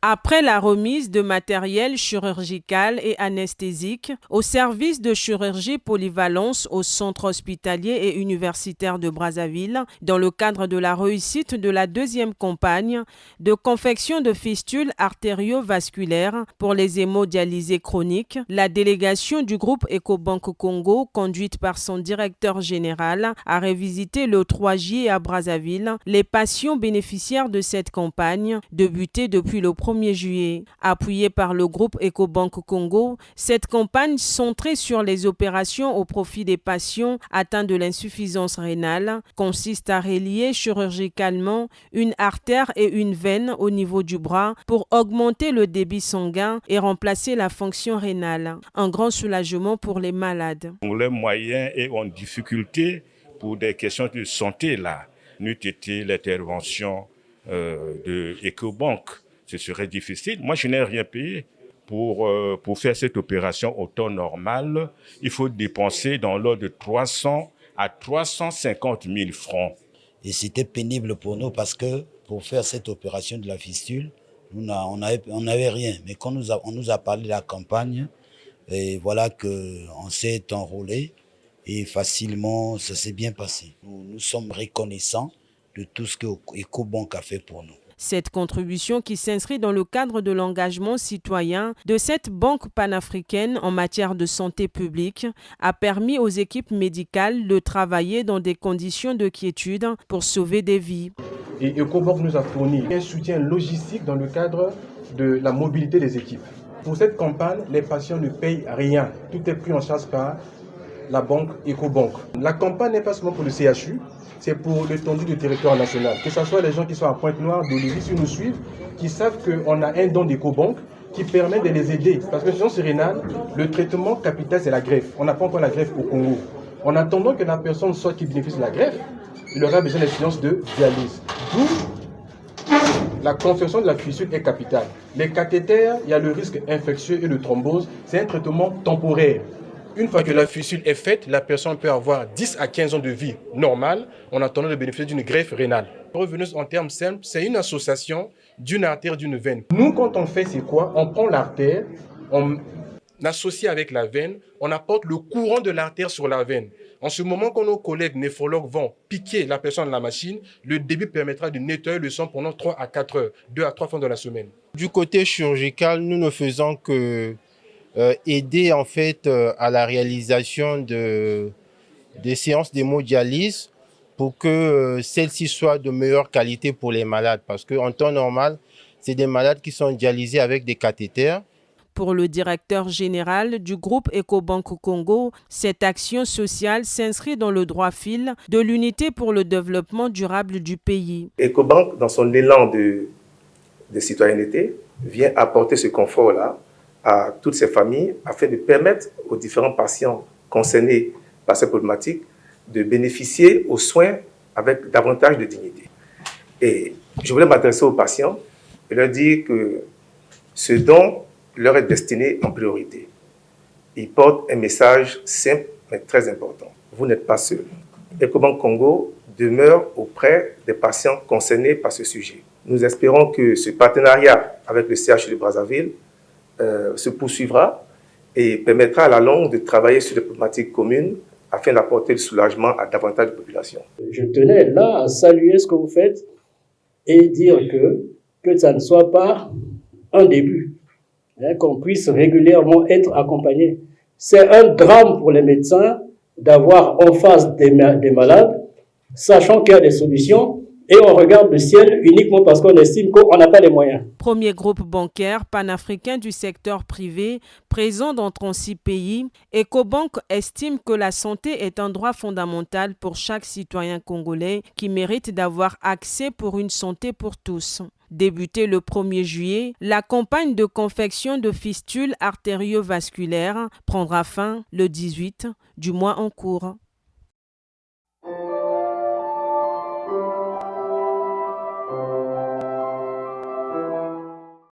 Après la remise de matériel chirurgical et anesthésique au service de chirurgie polyvalence au centre hospitalier et universitaire de Brazzaville, dans le cadre de la réussite de la deuxième campagne de confection de fistules artério-vasculaires pour les hémodialysés chroniques, la délégation du groupe Ecobank Congo, conduite par son directeur général, a revisité le 3 juillet à Brazzaville les patients bénéficiaires de cette campagne, débutée depuis le 1er juillet. Appuyée par le groupe Ecobank Congo, cette campagne centrée sur les opérations au profit des patients atteints de l'insuffisance rénale consiste à relier chirurgicalement une artère et une veine au niveau du bras pour augmenter le débit sanguin et remplacer la fonction rénale. Un grand soulagement pour les malades. Pour les moyens et en difficulté pour des questions de santé là, n'eût été l'intervention de Ecobank. Ce serait difficile. Moi, je n'ai rien payé. Pour faire cette opération au temps normal, il faut dépenser dans l'ordre de 300 à 350 000 francs. Et c'était pénible pour nous parce que pour faire cette opération de la fistule, on n'avait rien. Mais quand on nous a parlé de la campagne, et voilà qu'on s'est enrôlé et facilement, ça s'est bien passé. Nous sommes reconnaissants de tout ce que Ecobank a fait pour nous. Cette contribution qui s'inscrit dans le cadre de l'engagement citoyen de cette banque panafricaine en matière de santé publique a permis aux équipes médicales de travailler dans des conditions de quiétude pour sauver des vies. Et Ecobank nous a fourni un soutien logistique dans le cadre de la mobilité des équipes. Pour cette campagne, les patients ne payent rien. Tout est pris en charge par la banque Ecobank. La campagne n'est pas seulement pour le CHU, c'est pour l'étendue du territoire national. Que ce soit les gens qui sont à Pointe-Noire, d'Olivier, qui nous suivent, qui savent qu'on a un don d'Ecobank qui permet de les aider. Parce que sinon, c'est rénal, le traitement capital, c'est la greffe. On n'a pas encore la greffe au Congo. En attendant que la personne soit qui bénéficie de la greffe, il aura besoin des séances de dialyse. D'où la confection de la fistule est capitale. Les cathéters, il y a le risque infectieux et de thrombose. C'est un traitement temporaire. Une fois que la fistule est faite, la personne peut avoir 10 à 15 ans de vie normale en attendant de bénéficier d'une greffe rénale. Revenons en termes simples, c'est une association d'une artère et d'une veine. Nous, quand on fait, c'est quoi? On prend l'artère, on associe avec la veine, on apporte le courant de l'artère sur la veine. En ce moment, quand nos collègues néphrologues vont piquer la personne dans la machine, le débit permettra de nettoyer le sang pendant 3 à 4 heures, 2 à 3 fois dans la semaine. Du côté chirurgical, nous ne faisons que aider en fait à la réalisation des séances d'hémodialyse pour que celles-ci soient de meilleure qualité pour les malades. Parce qu'en temps normal, c'est des malades qui sont dialysés avec des cathéters. Pour le directeur général du groupe Ecobank Congo, cette action sociale s'inscrit dans le droit fil de l'unité pour le développement durable du pays. Ecobank, dans son élan de citoyenneté, vient apporter ce confort-là à toutes ces familles afin de permettre aux différents patients concernés par ces problématiques de bénéficier aux soins avec davantage de dignité. Et je voulais m'adresser aux patients et leur dire que ce don leur est destiné en priorité. Il porte un message simple mais très important. Vous n'êtes pas seul. Ecobank Congo demeure auprès des patients concernés par ce sujet. Nous espérons que ce partenariat avec le CHU de Brazzaville se poursuivra et permettra à la longue de travailler sur des problématiques communes afin d'apporter le soulagement à davantage de populations. Je tenais là à saluer ce que vous faites et dire que ça ne soit pas un début, qu'on puisse régulièrement être accompagné. C'est un drame pour les médecins d'avoir en face des malades, sachant qu'il y a des solutions, et on regarde le ciel uniquement parce qu'on estime qu'on n'a pas les moyens. Premier groupe bancaire panafricain du secteur privé, présent dans 36 pays, Ecobank estime que la santé est un droit fondamental pour chaque citoyen congolais qui mérite d'avoir accès pour une santé pour tous. Débutée le 1er juillet, la campagne de confection de fistules artério-vasculaires prendra fin le 18 du mois en cours.